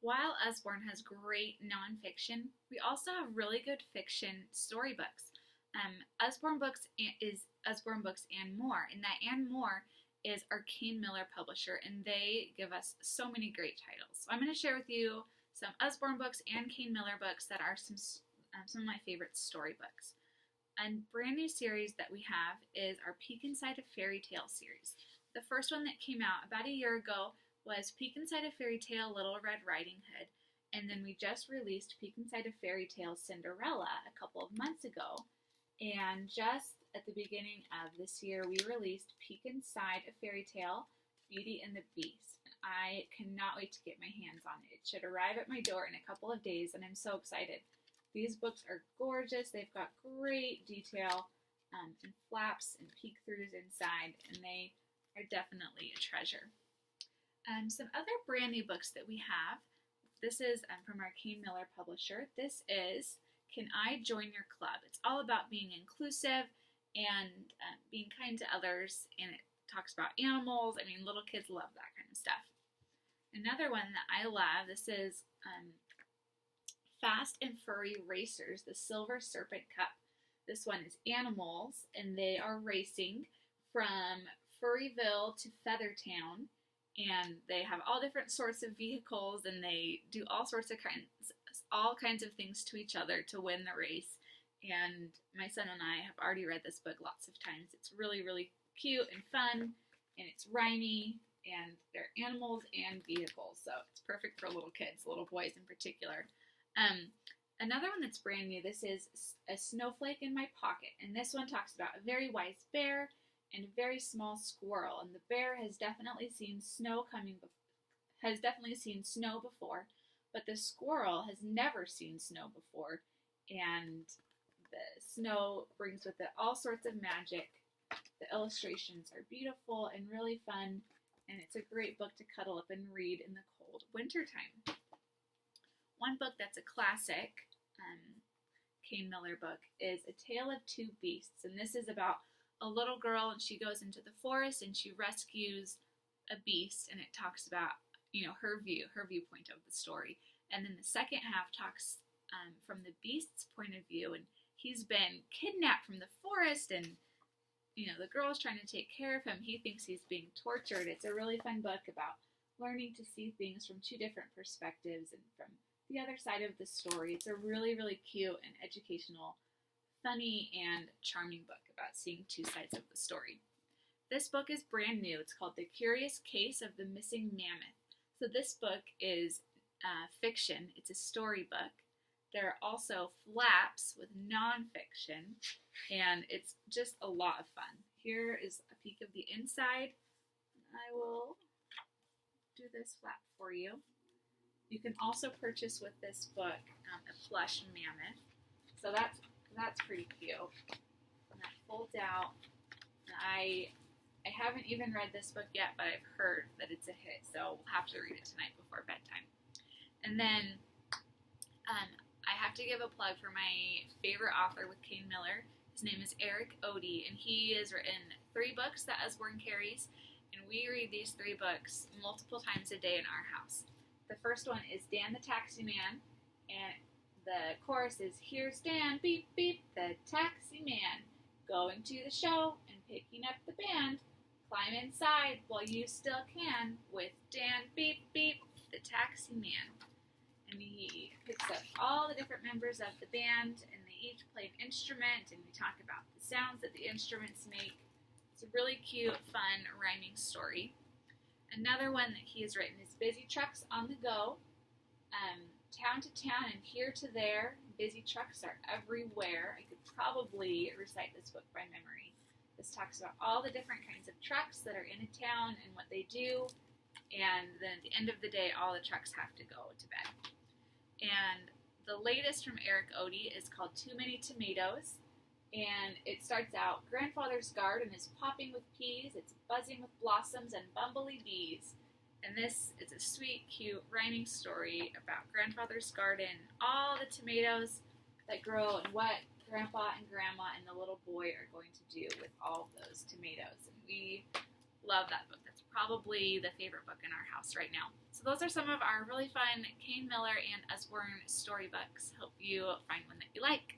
While Usborne has great nonfiction, we also have really good fiction storybooks. Usborne Books is Usborne Books and More, and that and More is our Kane Miller publisher, and they give us so many great titles. So I'm going to share with you some Usborne books and Kane Miller books that are some of my favorite storybooks. A brand new series that we have is our Peek Inside a Fairy Tale series. The first one that came out about a year ago was Peek Inside a Fairy Tale Little Red Riding Hood, and then we just released Peek Inside a Fairy Tale Cinderella a couple of months ago. And just at the beginning of this year, we released Peek Inside a Fairy Tale Beauty and the Beast. And I cannot wait to get my hands on it. It should arrive at my door in a couple of days, and I'm so excited. These books are gorgeous. They've got great detail and flaps and peek-throughs inside, and they are definitely a treasure. Some other brand new books that we have. This is from our Kane Miller publisher. This is Can I Join Your Club? It's all about being inclusive and being kind to others, and it talks about animals. I mean, little kids love that kind of stuff. Another one that I love, this is Fast and Furry Racers, the Silver Serpent Cup. This one is animals, and they are racing from Furryville to Feathertown, and they have all different sorts of vehicles, and they do all kinds of things to each other to win the race. And my son and I have already read this book lots of times. It's really, really cute and fun, and it's rhymey, and they're animals and vehicles, so it's perfect for little kids, little boys in particular. Another one that's brand new, this is A Snowflake in My Pocket, and this one talks about a very wise bear and a very small squirrel, and the bear has definitely seen snow before, but the squirrel has never seen snow before, and the snow brings with it all sorts of magic. The illustrations are beautiful and really fun, and it's a great book to cuddle up and read in the cold winter time. One book that's a classic Kane Miller book is A Tale of Two Beasts, and this is about a little girl, and she goes into the forest and she rescues a beast, and it talks about, her viewpoint of the story. And then the second half talks from the beast's point of view, and he's been kidnapped from the forest, and the girl's trying to take care of him. He thinks he's being tortured. It's a really fun book about learning to see things from two different perspectives and from the other side of the story. It's a really, really cute and educational, funny, and charming book about seeing two sides of the story. This book is brand new. It's called The Curious Case of the Missing Mammoth. So this book is fiction. It's a storybook. There are also flaps with nonfiction, and it's just a lot of fun. Here is a peek of the inside. I will do this flap for you. You can also purchase with this book a plush mammoth. So that's pretty cute. And that folds out. And I haven't even read this book yet, but I've heard that it's a hit, so we'll have to read it tonight before bedtime. And then I have to give a plug for my favorite author with Kane Miller. His name is Eric Odie, and he has written 3 books that Usborne carries, and we read these 3 books multiple times a day in our house. The first one is Dan the Taxi Man, and the chorus is, "Here's Dan, beep, beep, the taxi man, going to the show and picking up the band. Climb inside while you still can with Dan, beep, beep, the taxi man." And he picks up all the different members of the band, and they each play an instrument, and we talk about the sounds that the instruments make. It's a really cute, fun, rhyming story. Another one that he has written is Busy Trucks on the Go. Town to town and here to there, busy trucks are everywhere. I could probably recite this book by memory. This talks about all the different kinds of trucks that are in a town and what they do, and then at the end of the day, all the trucks have to go to bed. And the latest from Eric Odie is called Too Many Tomatoes, and it starts out, "Grandfather's garden is popping with peas, it's buzzing with blossoms and bumblebee bees." And this is a sweet, cute, rhyming story about Grandfather's garden, all the tomatoes that grow, and what Grandpa and Grandma and the little boy are going to do with all of those tomatoes. And we love that book. That's probably the favorite book in our house right now. So those are some of our really fun Kane Miller and Usborne storybooks. Hope you find one that you like.